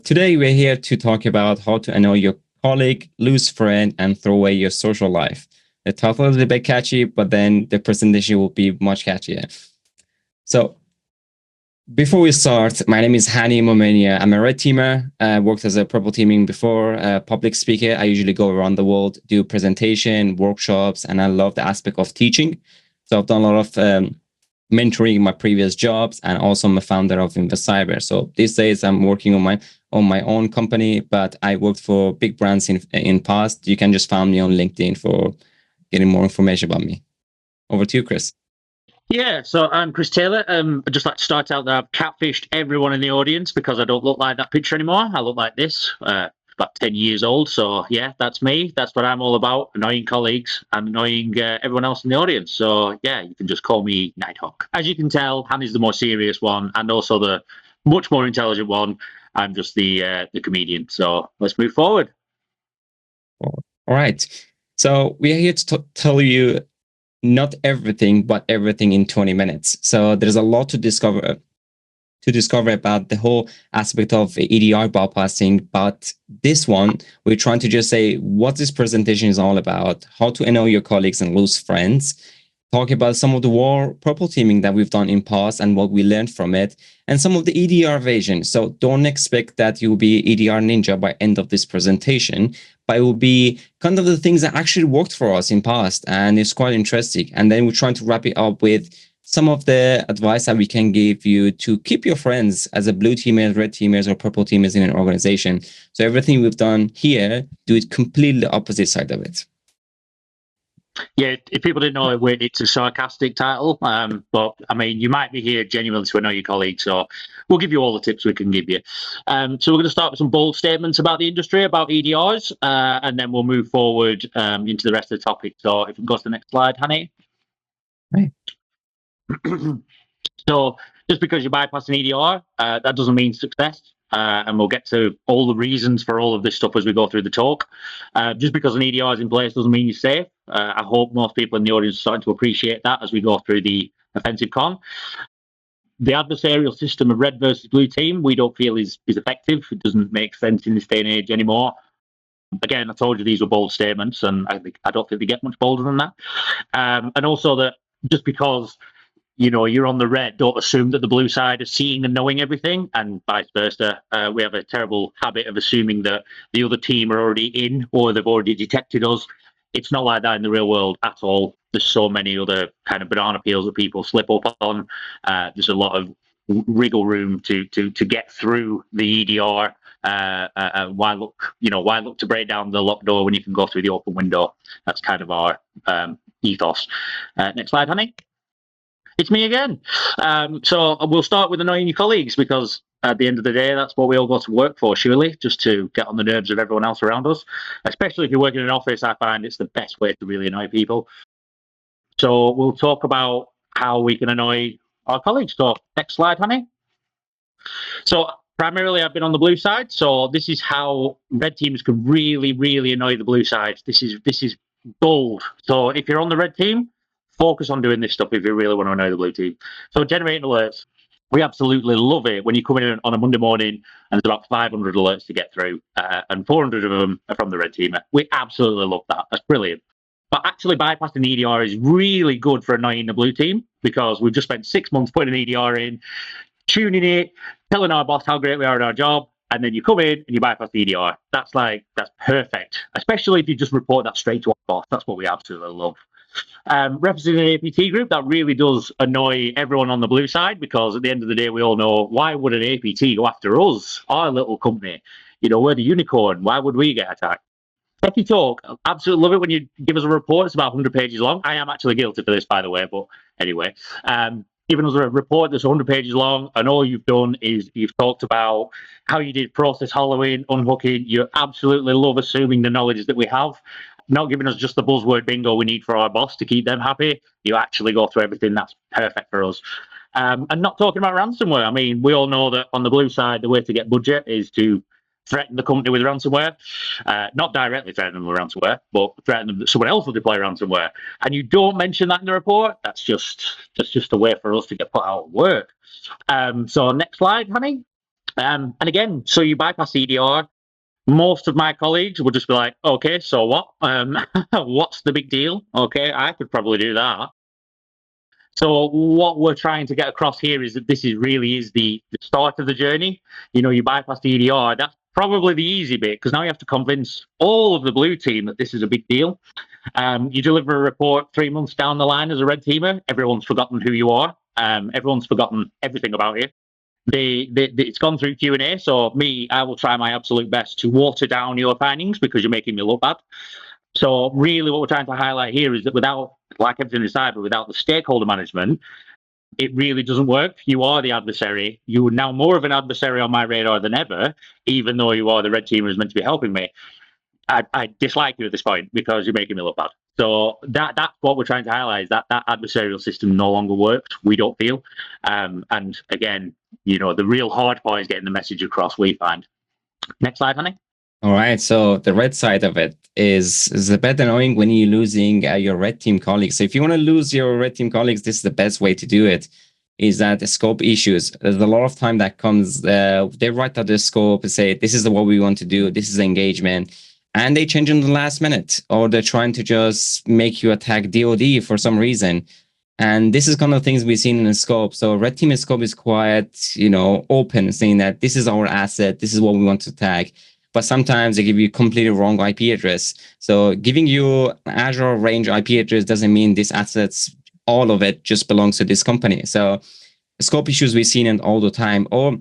Today, we're here to talk about how to annoy your colleague, lose friend, and throw away your social life. The title is a bit catchy, but then the presentation will be much catchier. So, before we start, my name is Hani Momenia. I'm a red teamer. I worked as a purple teaming before, a public speaker. I usually go around the world, do presentation, workshops, and I love the aspect of teaching. So I've done a lot of mentoring in my previous jobs, and also I'm a founder of InfoCyber. So these days I'm working on my own company, but I worked for big brands in past. You can just find me on LinkedIn for getting more information about me. Over to you, Chris. Yeah, so I'm Chris Taylor. I'd just like to start out that I've catfished everyone in the audience because I don't look like that picture anymore. I look like this, about 10 years old. So yeah, that's me. That's what I'm all about, annoying colleagues and annoying everyone else in the audience. So yeah, you can just call me Nighthawk. As you can tell, Hannah's the more serious one and also the much more intelligent one. I'm just the comedian. So let's move forward. All right. So we are here to tell you not everything, but everything in 20 minutes. So there's a lot to discover about the whole aspect of EDR bypassing. But this one, we're trying to just say what this presentation is all about, how to annoy your colleagues and lose friends, talk about some of the purple teaming that we've done in past and what we learned from it, and some of the EDR evasion. So don't expect that you'll be EDR ninja by end of this presentation, but it will be kind of the things that actually worked for us in past, and it's quite interesting. And then we're trying to wrap it up with some of the advice that we can give you to keep your friends as a blue teamers, red teamers, or purple teamers in an organization. So everything we've done here, do it completely opposite side of it. Yeah, if people didn't know it, it's a sarcastic title, but I mean, you might be here genuinely to annoy your colleagues, so we'll give you all the tips we can give you. So we're going to start with some bold statements about the industry, about EDRs, and then we'll move forward into the rest of the topic. So if we go to the next slide, Hani. Right. So just because you're bypassing EDR, that doesn't mean success. And we'll get to all the reasons for all of this stuff as we go through the talk. Just because an EDR is in place doesn't mean you're safe. I hope most people in the audience are starting to appreciate that as we go through the offensive con. The adversarial system of red versus blue team, we don't feel is effective. It doesn't make sense in this day and age anymore. Again, I told you these were bold statements, and I don't think they get much bolder than that. And also that just because you're on the red, don't assume that the blue side is seeing and knowing everything, and vice versa. We have a terrible habit of assuming that the other team are already in or they've already detected us. It's not like that in the real world at all. There's so many other kind of banana peels that people slip up on. There's a lot of wriggle room to get through the EDR. Why look to break down the locked door when you can go through the open window? That's kind of our ethos. Next slide, Hani. It's me again. So we'll start with annoying your colleagues, because at the end of the day, that's what we all go to work for, surely, just to get on the nerves of everyone else around us. Especially if you work in an office, I find it's the best way to really annoy people. So we'll talk about how we can annoy our colleagues. So next slide, Hani. So primarily, I've been on the blue side. So this is how red teams can really, really annoy the blue side. This is gold. So if you're on the red team, focus on doing this stuff if you really want to annoy the blue team. So generating alerts. We absolutely love it when you come in on a Monday morning and there's about 500 alerts to get through, and 400 of them are from the red teamer. We absolutely love that. That's brilliant. But actually bypassing EDR is really good for annoying the blue team, because we've just spent 6 months putting an EDR in, tuning it, telling our boss how great we are at our job, and then you come in and you bypass the EDR. That's perfect, especially if you just report that straight to our boss. That's what we absolutely love. Representing an APT group, that really does annoy everyone on the blue side, because at the end of the day, we all know, why would an APT go after us, our little company? We're the unicorn. Why would we get attacked? Techie talk, absolutely love it when you give us a report. It's about 100 pages long. I am actually guilty for this, by the way, but anyway. Giving us a report that's 100 pages long, and all you've done is you've talked about how you did process hollowing, unhooking. You absolutely love assuming the knowledge that we have, not giving us just the buzzword bingo we need for our boss to keep them happy. You actually go through everything. That's perfect for us. And not talking about ransomware. I mean, we all know that on the blue side, the way to get budget is to threaten the company with ransomware. Not directly threaten them with ransomware, but threaten them that someone else will deploy ransomware. And you don't mention that in the report. That's just a way for us to get put out of work. So next slide, Hani. And again, so you bypass EDR. Most of my colleagues would just be like, okay, so what? What's the big deal? Okay, I could probably do that. So what we're trying to get across here is that this really is the start of the journey. You bypass the EDR. That's probably the easy bit, because now you have to convince all of the blue team that this is a big deal. You deliver a report 3 months down the line as a red teamer, everyone's forgotten who you are. Everyone's forgotten everything about you. It's gone through Q&A, so I will try my absolute best to water down your findings because you're making me look bad. So really what we're trying to highlight here is that without, like everything inside, but without the stakeholder management, it really doesn't work. You are the adversary. You are now more of an adversary on my radar than ever, even though you are the red teamer who's meant to be helping me. I dislike you at this point because you're making me look bad. So that's what we're trying to highlight, is that adversarial system no longer works, we don't feel. And again, the real hard part is getting the message across, we find. Next slide, Hani. All right. So the red side of it is a bit annoying when you're losing your red team colleagues. So if you want to lose your red team colleagues, this is the best way to do it. Is that the scope issues? There's a lot of time that comes. They write out the scope and say, "This is what we want to do. This is the engagement," and they change in the last minute, or they're trying to just make you attack DoD for some reason. And this is kind of things we've seen in the scope. So red team scope is quite, open, saying that this is our asset, this is what we want to tag. But sometimes they give you completely wrong IP address. So giving you Azure range IP address doesn't mean this assets, all of it just belongs to this company. So scope issues we've seen it all the time. Or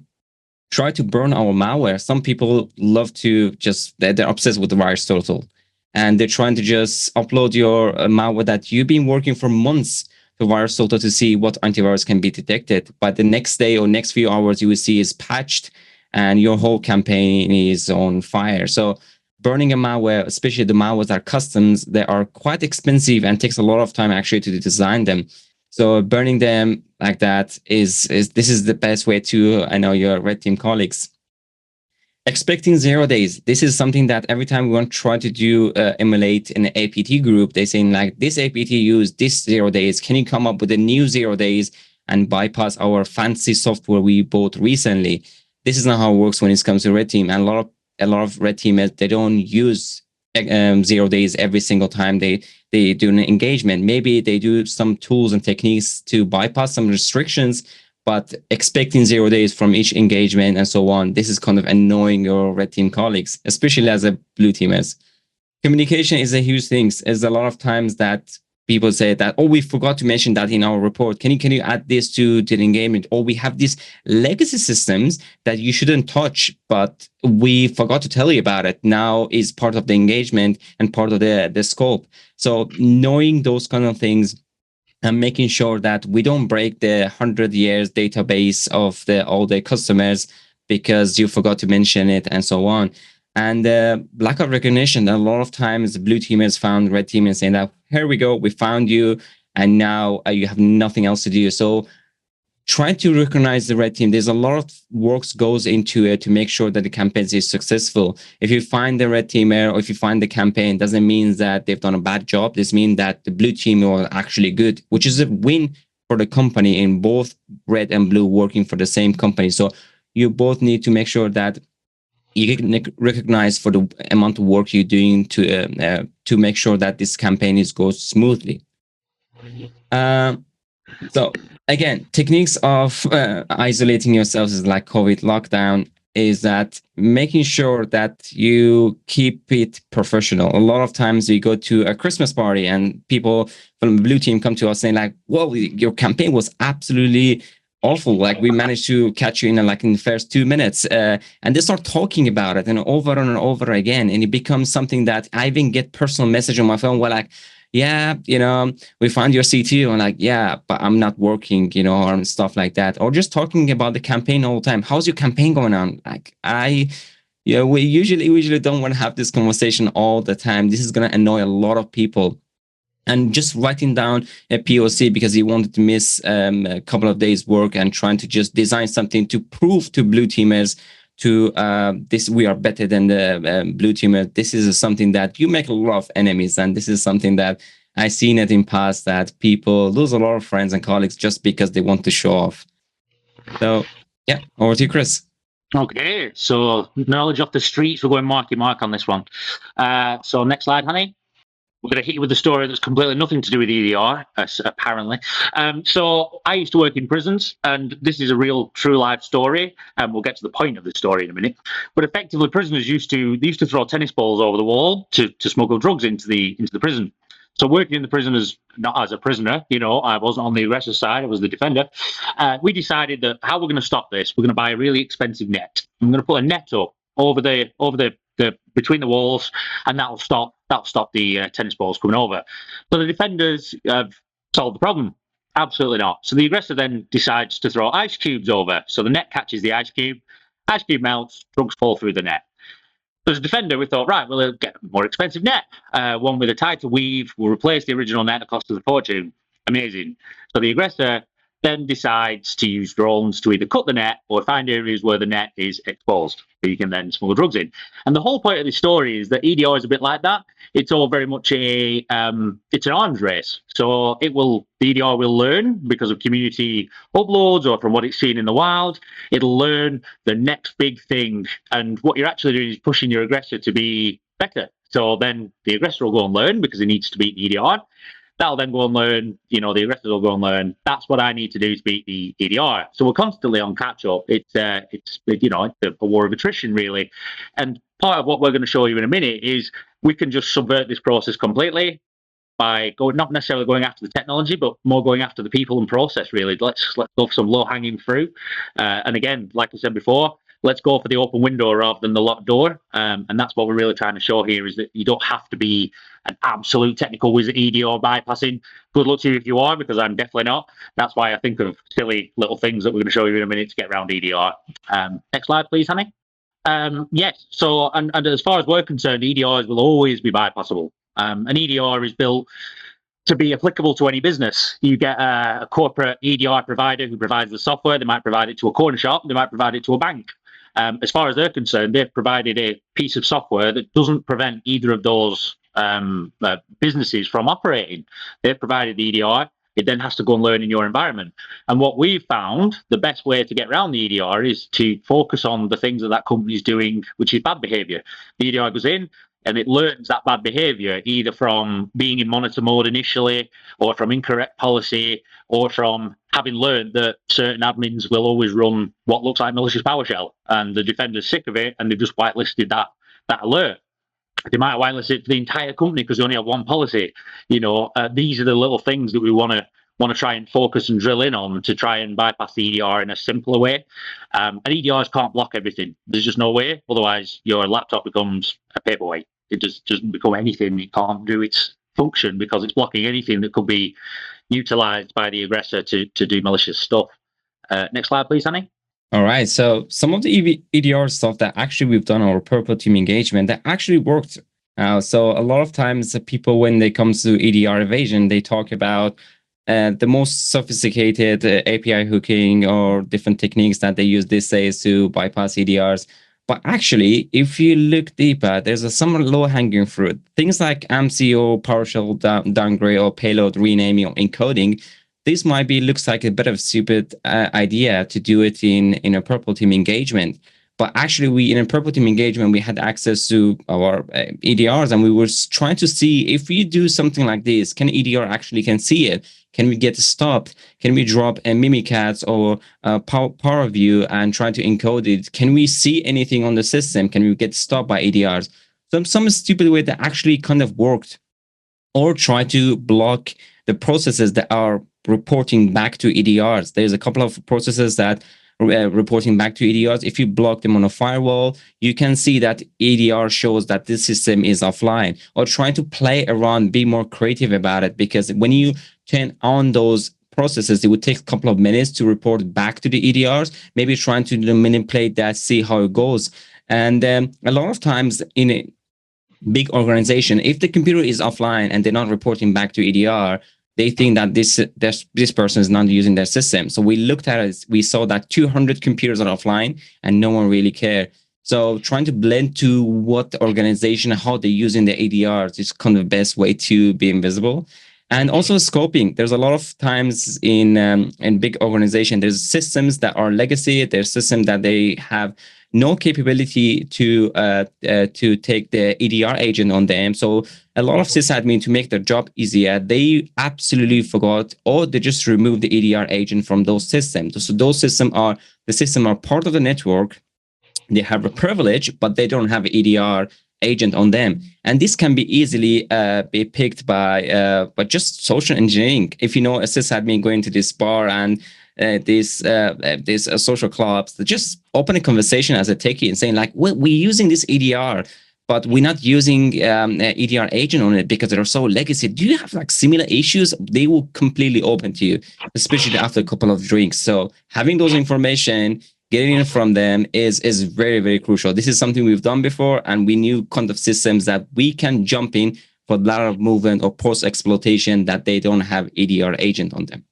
try to burn our malware. Some people love to they're obsessed with the VirusTotal. And they're trying to just upload your malware that you've been working for months to VirusTotal to see what antivirus can be detected. But the next day or next few hours, you will see is patched and your whole campaign is on fire. So burning a malware, especially the malwares that are customs, they are quite expensive and takes a lot of time actually to design them. So burning them like that is this is the best way to annoy your red team colleagues. Expecting 0 days. This is something that every time we want to try to do emulate an APT group, they're saying like, this APT used this 0 days. Can you come up with a new 0 days and bypass our fancy software we bought recently? This is not how it works when it comes to red team. And a lot of red teamers, they don't use 0 days every single time they do an engagement. Maybe they do some tools and techniques to bypass some restrictions, but expecting 0 days from each engagement and so on, this is kind of annoying your red team colleagues, especially as a blue teamers. Communication is a huge thing. There's a lot of times that people say that, oh, we forgot to mention that in our report. Can you add this to the engagement? Or we have these legacy systems that you shouldn't touch, but we forgot to tell you about it. Now is part of the engagement and part of the scope. So knowing those kind of things and making sure that we don't break the 100 years database of all the customers because you forgot to mention it and so on. And lack of recognition. A lot of times blue teamers found red teamers saying that, here we go, we found you, and now you have nothing else to do. So trying to recognize the red team, there's a lot of work goes into it to make sure that the campaign is successful. If you find the red teamer or if you find the campaign, doesn't mean that they've done a bad job. This means that the blue team are actually good, which is a win for the company in both red and blue working for the same company. So you both need to make sure that you get recognized for the amount of work you're doing to make sure that this campaign goes smoothly. So again, techniques of isolating yourselves is like COVID lockdown, is that making sure that you keep it professional. A lot of times we go to a Christmas party and people from the blue team come to us saying like, whoa, your campaign was absolutely awful. Like we managed to catch you in the first 2 minutes, and they start talking about it and over again. And it becomes something that I even get personal message on my phone where like, yeah, we found your CTO, and like, yeah, but I'm not working, or stuff like that. Or just talking about the campaign all the time. How's your campaign going on? Like we usually don't want to have this conversation all the time. This is going to annoy a lot of people. And just writing down a POC because he wanted to miss a couple of days work and trying to just design something to prove to blue teamers we are better than the blue teamer. This is something that you make a lot of enemies, and this is something that I've seen it in past, that people lose a lot of friends and colleagues just because they want to show off. So yeah, over to you, Chris. Okay, so knowledge off the streets, we're going marky mark on this one. So next slide, Hani. We're going to hit you with a story that's completely nothing to do with EDR, apparently. So I used to work in prisons, and this is a real, true life story, and we'll get to the point of the story in a minute. But effectively, prisoners used to throw tennis balls over the wall to smuggle drugs into the prison. So working in the prison as not as a prisoner, I wasn't on the aggressor side; I was the defender. We decided that how we're going to stop this, we're going to buy a really expensive net. I'm going to put a net up over the between the walls, and that'll stop the tennis balls coming over. So the defenders have solved the problem. Absolutely not. So the aggressor then decides to throw ice cubes over. So the net catches the ice cube melts, drugs fall through the net. So as a defender, we thought, right, we'll get a more expensive net, one with a tighter weave. We'll replace the original net that cost us a fortune. Amazing. So the aggressor then decides to use drones to either cut the net or find areas where the net is exposed, so you can then smuggle drugs in. And the whole point of the story is that EDR is a bit like that. It's all very much it's an arms race. So the EDR will learn because of community uploads or from what it's seen in the wild. It'll learn the next big thing, and what you're actually doing is pushing your aggressor to be better. So then the aggressor will go and learn because he needs to beat the EDR. That'll then go and learn, the aggressors will go and learn. That's what I need to do to beat the EDR. So we're constantly on catch up. It's a war of attrition, really. And part of what we're going to show you in a minute is we can just subvert this process completely by not necessarily going after the technology, but more going after the people and process. Really, let's go for some low hanging fruit. And again, like I said before, let's go for the open window rather than the locked door. And that's what we're really trying to show here, is that you don't have to be an absolute technical whiz at EDR bypassing. Good luck to you if you are, because I'm definitely not. That's why I think of silly little things that we're going to show you in a minute to get around EDR. Next slide, please, Hani. Yes. So, and as far as we're concerned, EDRs will always be bypassable. An EDR is built to be applicable to any business. You get a corporate EDR provider who provides the software. They might provide it to a corner shop. They might provide it to a bank. As far as they're concerned, they've provided a piece of software that doesn't prevent either of those businesses from operating. They've provided the EDR. It then has to go and learn in your environment. And what we've found, the best way to get around the EDR is to focus on the things that company is doing, which is bad behavior. The EDR goes in, and it learns that bad behavior either from being in monitor mode initially, or from incorrect policy, or from having learned that certain admins will always run what looks like malicious PowerShell, and the defender's sick of it, and they've just whitelisted that alert. They might whitelist it for the entire company because they only have one policy. These are the little things that we want to try and focus and drill in on to try and bypass the EDR in a simpler way. And EDRs can't block everything. There's just no way. Otherwise, your laptop becomes a paperweight. It just doesn't become anything. It can't do its function because it's blocking anything that could be utilized by the aggressor to do malicious stuff. Next slide, please, Hani. All right. So some of the EDR stuff that actually we've done our purple team engagement that actually worked. So a lot of times people, when they come to EDR evasion, they talk about the most sophisticated API hooking or different techniques that they use these days to bypass EDRs. But actually, if you look deeper, there's some low-hanging fruit. Things like MCO, PowerShell downgrade, or payload renaming or encoding. This might be looks like a bit of a stupid idea to do it in a purple team engagement. But actually, in a purple team engagement, we had access to our EDRs, and we were trying to see if we do something like this, can EDR actually can see it? Can we get stopped? Can we drop a Mimikatz or Power View and try to encode it? Can we see anything on the system? Can we get stopped by EDRs? Some stupid way that actually kind of worked, or try to block the processes that are reporting back to EDRs. There's a couple of processes that reporting back to EDRs. If you block them on a firewall, you can see that EDR shows that this system is offline. Or trying to play around, be more creative about it, because when you turn on those processes, it would take a couple of minutes to report back to the EDRs, maybe trying to manipulate that, see how it goes. And a lot of times in a big organization, if the computer is offline and they're not reporting back to EDR, they think that this person is not using their system. So we looked at it, we saw that 200 computers are offline and no one really cared. So trying to blend to what the organization, how they're using the EDRs is kind of the best way to be invisible. And also scoping. There's a lot of times in big organization, there's systems that are legacy. There's systems that they have no capability to take the EDR agent on them. So a lot of sysadmin, to make their job easier, they absolutely forgot, or they just removed the EDR agent from those systems. So those systems are part of the network. They have a privilege, but they don't have an EDR agent on them, and this can be easily be picked by just social engineering. If you know a sysadmin going to this bar and these social clubs, just open a conversation as a techie and saying like, well, we're using this EDR, but we're not using an EDR agent on it because they're so legacy. Do you have like similar issues? They will completely open to you, especially after a couple of drinks. So having those information, getting it from them is very, very crucial. This is something we've done before, and we knew kind of systems that we can jump in for lateral movement or post exploitation that they don't have EDR agent on them.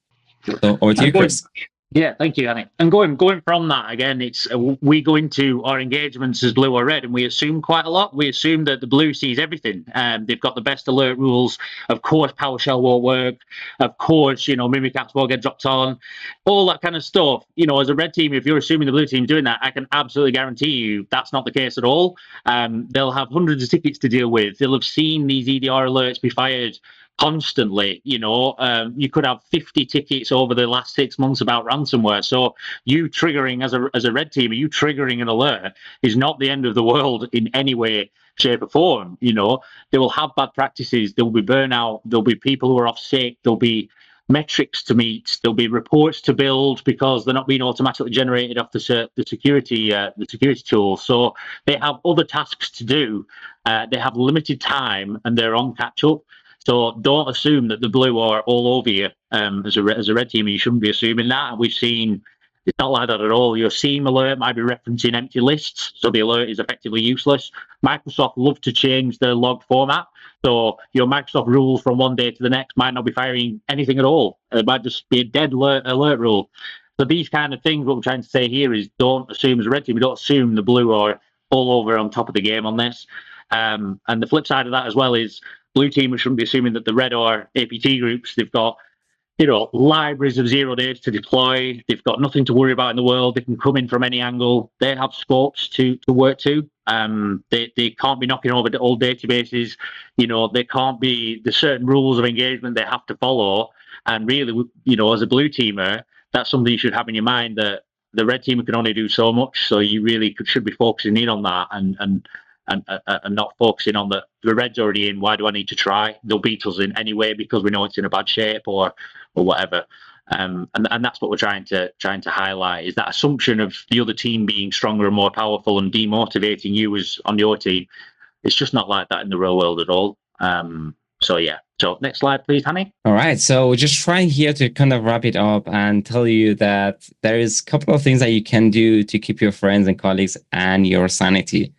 So over to you, Chris. Yeah, thank you, Hani. And going from that again, it's we go into our engagements as blue or red, and we assume quite a lot. We assume that the blue sees everything, and they've got the best alert rules. Of course, PowerShell won't work. Of course, Mimikatz won't get dropped on. All that kind of stuff. As a red team, if you're assuming the blue team doing that, I can absolutely guarantee you that's not the case at all. They'll have hundreds of tickets to deal with. They'll have seen these EDR alerts be fired constantly. You could have 50 tickets over the last 6 months about ransomware. So you triggering as a red team, you triggering an alert is not the end of the world in any way, shape, or form. They will have bad practices. There will be burnout. There'll be people who are off sick. There'll be metrics to meet. There'll be reports to build because they're not being automatically generated off the security tools. So they have other tasks to do. They have limited time and they're on catch up. So don't assume that the blue are all over you as a red team. You shouldn't be assuming that. We've seen it's not like that at all. Your SIEM alert might be referencing empty lists, so the alert is effectively useless. Microsoft love to change their log format. So your Microsoft rules from one day to the next might not be firing anything at all. It might just be a dead alert rule. So these kind of things, what we're trying to say here is don't assume as a red team, don't assume the blue are all over on top of the game on this. And the flip side of that as well is blue team, we shouldn't be assuming that the red are APT groups. They've got, libraries of 0 days to deploy. They've got nothing to worry about in the world. They can come in from any angle. They have scopes to work to. They can't be knocking over the old databases. They can't be the certain rules of engagement they have to follow. And really, as a blue teamer, that's something you should have in your mind, that the red teamer can only do so much. So you really should be focusing in on that and not focusing on the red's already in. Why do I need to try? They'll beat us in anyway because we know it's in a bad shape or whatever. And that's what we're trying to highlight, is that assumption of the other team being stronger and more powerful and demotivating you as on your team. It's just not like that in the real world at all. So next slide, please, Hani. All right. So we're just trying here to kind of wrap it up and tell you that there is a couple of things that you can do to keep your friends and colleagues and your sanity.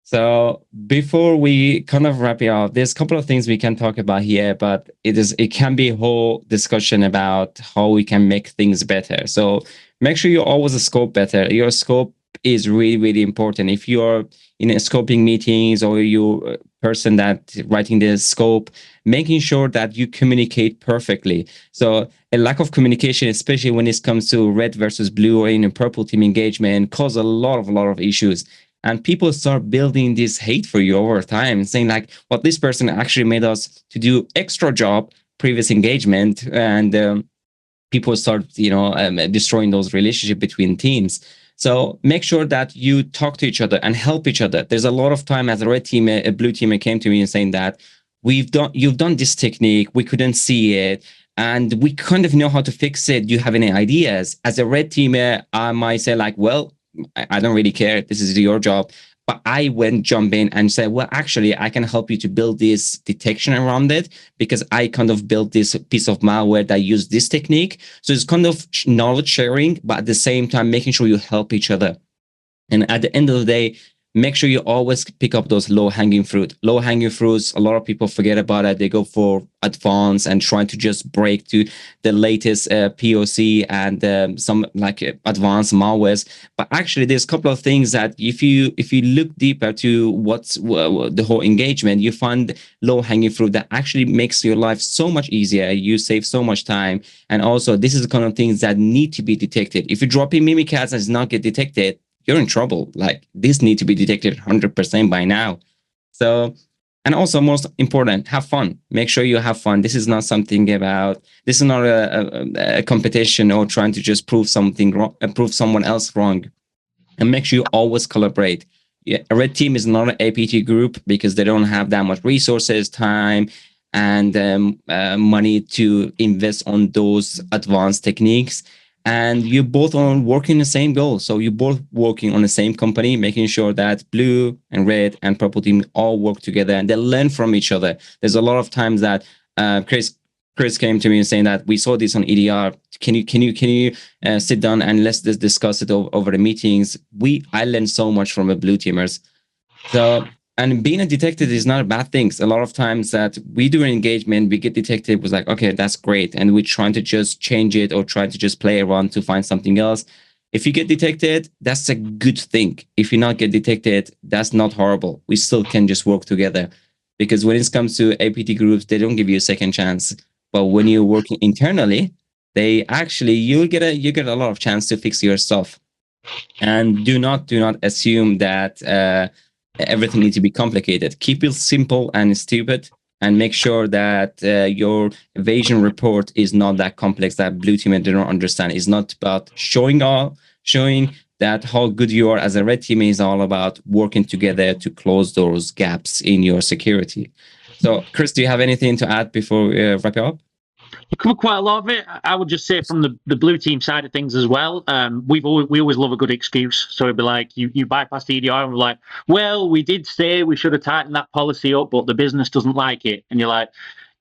So before we kind of wrap it up, there's a couple of things we can talk about here, but it can be a whole discussion about how we can make things better. So make sure you always scope better. Your scope is really, really important. If you're in a scoping meetings or you're a person that writing the scope, making sure that you communicate perfectly. So a lack of communication, especially when it comes to red versus blue or in a purple team engagement, cause a lot of issues. And people start building this hate for you over time, saying like, well, this person actually made us to do extra job previous engagement. And people start, destroying those relationships between teams. So make sure that you talk to each other and help each other. There's a lot of time as a red team, a blue teamer came to me and saying that you've done this technique, we couldn't see it, and we kind of know how to fix it. Do you have any ideas? As a red teamer, I might say like, well, I don't really care. This is your job. But I went jump in and say, well, actually, I can help you to build this detection around it because I kind of built this piece of malware that used this technique. So it's kind of knowledge sharing, but at the same time, making sure you help each other. And at the end of the day, make sure you always pick up those low-hanging fruit. Low-hanging fruits, a lot of people forget about it. They go for advanced and trying to just break to the latest POC and some like advanced malwares. But actually, there's a couple of things that if you look deeper to what's the whole engagement, you find low-hanging fruit that actually makes your life so much easier. You save so much time. And also, this is the kind of things that need to be detected. If you drop in Mimikatz and it's not get detected, you're in trouble. Like, this need to be detected 100% by now. So, and also most important, have fun. Make sure you have fun. This is not something about, this is not a competition or trying to just prove something wrong, prove someone else wrong. And make sure you always collaborate. Yeah, a red team is not an APT group because they don't have that much resources, time, and money to invest on those advanced techniques. And you both are working the same goal. So you're both working on the same company, making sure that blue and red and purple team all work together and they learn from each other. There's a lot of times that Chris came to me and saying that we saw this on EDR. Can you sit down and let's just discuss it over the meetings? I learned so much from the blue teamers. So, and being a detected is not a bad thing. A lot of times that we do an engagement, we get detected, was like, okay, that's great. And we're trying to just change it or try to just play around to find something else. If you get detected, that's a good thing. If you not get detected, that's not horrible. We still can just work together. Because when it comes to APT groups, they don't give you a second chance. But when you're working internally, they actually, you get a lot of chance to fix your stuff. And do not assume that everything needs to be complicated. Keep it simple and stupid, and make sure that your evasion report is not that complex that blue team they don't understand. It's not about showing that how good you are as a red team. Is all about working together to close those gaps in your security. So, Chris, do you have anything to add before we wrap it up? You cover quite a lot of it. I would just say from the blue team side of things as well. We always love a good excuse. So it'd be like you bypass EDR and we're like, well, we did say we should have tightened that policy up, but the business doesn't like it. And you're like,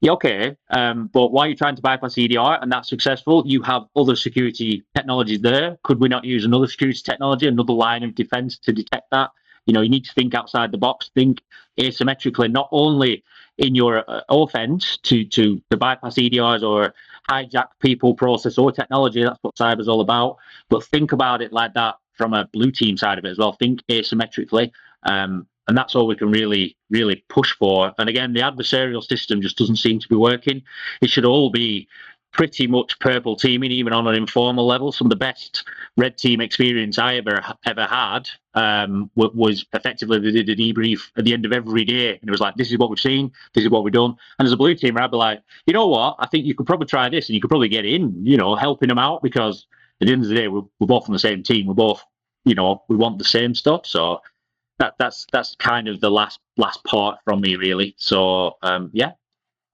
yeah, okay. But why are you trying to bypass EDR and that's successful? You have other security technologies there. Could we not use another security technology, another line of defense to detect that? You need to think outside the box, think asymmetrically, not only in your offense to bypass EDRs or hijack people, process, or technology. That's what cyber's all about. But think about it like that from a blue team side of it as well. Think asymmetrically. And that's all we can really push for. And again, the adversarial system just doesn't seem to be working. It should all be pretty much purple teaming, even on an informal level. Some of the best red team experience I ever had was effectively they did a debrief at the end of every day, and it was like, this is what we've seen, this is what we've done. And as a blue teamer, I'd be like, you know what, I think you could probably try this, and you could probably get in, helping them out, because at the end of the day, we're both on the same team. We're both, we want the same stuff. So that's kind of the last part from me, really. So yeah,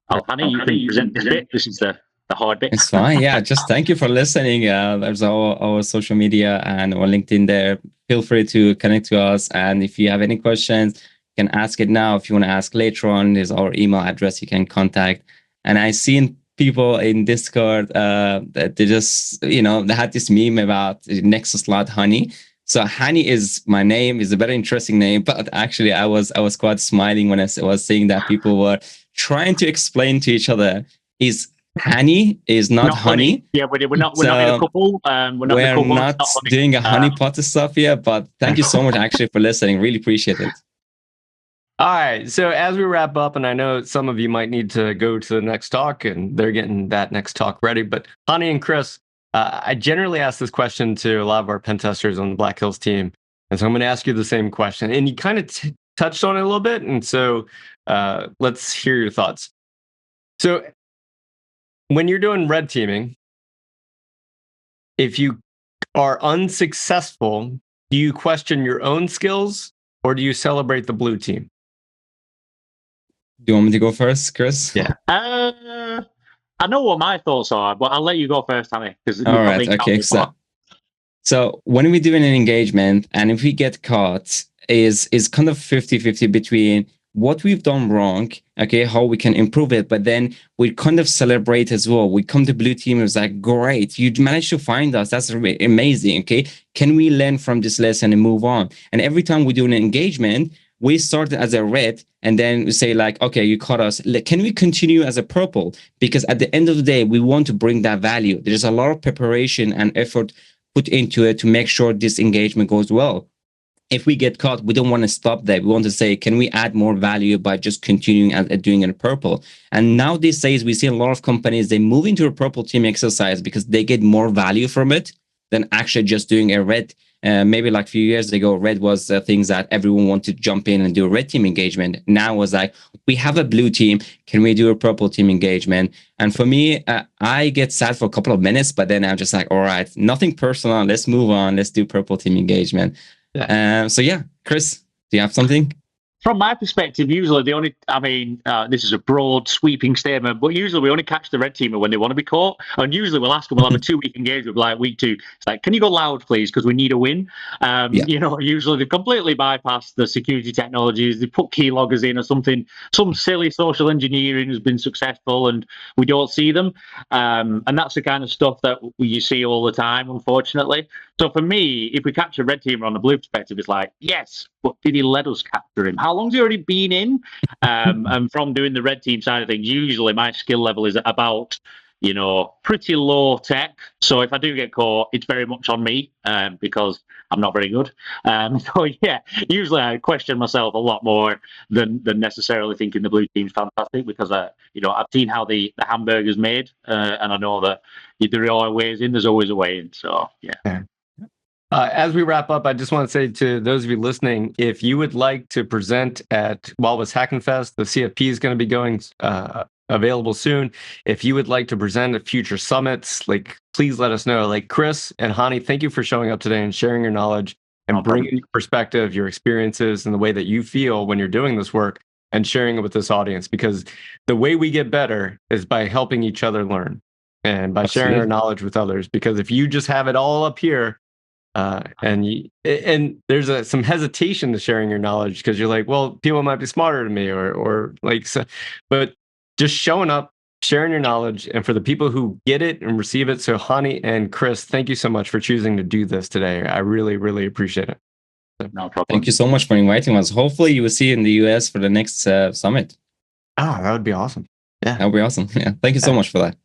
Hani, you can present this bit. This is the hard bit. It's fine. Yeah, just thank you for listening. There's our social media and our LinkedIn there. Feel free to connect to us. And if you have any questions, you can ask it now. If you want to ask later on, there's our email address you can contact. And I've seen people in Discord that they just, they had this meme about Nexus slot Hani. So Hani is my name, is a very interesting name, but actually I was quite smiling when I was seeing that people were trying to explain to each other is Hani is not honey. Yeah, we're not in a couple. We're not doing a honey pot stuff here, but thank you so much actually for listening. Really appreciate it. All right. So as we wrap up, and I know some of you might need to go to the next talk and they're getting that next talk ready, but Hani and Chris, I generally ask this question to a lot of our pen testers on the Black Hills team. And so I'm going to ask you the same question. And you kind of touched on it a little bit. And so let's hear your thoughts. So when you're doing red teaming, if you are unsuccessful, do you question your own skills or do you celebrate the blue team? Do you want me to go first, Chris? Yeah. I know what my thoughts are, but I'll let you go first, Hani. All right. Okay. So when we do an engagement and if we get caught, is kind of 50-50 between what we've done wrong, okay, how we can improve it, but then we kind of celebrate as well. We come to Blue Team, it was like, great, you managed to find us. That's amazing, okay? Can we learn from this lesson and move on? And every time we do an engagement, we start as a red, and then we say like, okay, you caught us. Can we continue as a purple? Because at the end of the day, we want to bring that value. There's a lot of preparation and effort put into it to make sure this engagement goes well. If we get caught, we don't want to stop there. We want to say, can we add more value by just continuing at doing it in purple? And now these days, we see a lot of companies, they move into a purple team exercise because they get more value from it than actually just doing a red. Maybe like a few years ago, red was things that everyone wanted to jump in and do a red team engagement. Now it was like, we have a blue team. Can we do a purple team engagement? And for me, I get sad for a couple of minutes, but then I'm just like, all right, nothing personal. Let's move on. Let's do purple team engagement. Yeah. So yeah, Chris, do you have something? From my perspective, usually this is a broad, sweeping statement, but usually we only catch the red teamer when they want to be caught. And usually we'll ask them, we'll have a 2-week engagement, like week 2. It's like, can you go loud, please? Because we need a win. Usually they've completely bypassed the security technologies. They put keyloggers in or something. Some silly social engineering has been successful and we don't see them. And that's the kind of stuff that you see all the time, unfortunately. So for me, if we catch a red teamer on the blue perspective, it's like, yes, but did he let us capture him? How long's he already been in? And from doing the red team side of things, usually my skill level is about, pretty low tech. So if I do get caught, it's very much on me because I'm not very good. So yeah, usually I question myself a lot more than necessarily thinking the blue team's fantastic because I've seen how the hamburger's made and I know that there are ways in, there's always a way in. So yeah. As we wrap up, I just want to say to those of you listening, if you would like to present at Walrus Hacking Fest, the CFP is going to be going available soon. If you would like to present at future summits, please let us know. Chris and Hani, thank you for showing up today and sharing your knowledge and bringing your perspective, your experiences, and the way that you feel when you're doing this work and sharing it with this audience. Because the way we get better is by helping each other learn and by sharing our knowledge with others. Because if you just have it all up here, and there's some hesitation to sharing your knowledge because you're like, well, people might be smarter than me but just showing up, sharing your knowledge, and for the people who get it and receive it. So Hani and Chris, thank you so much for choosing to do this today. I really, really appreciate it. No problem. Thank you so much for inviting us. Hopefully you will see you in the US for the next summit. That would be awesome. Yeah, that would be awesome. Yeah, thank you so much for that.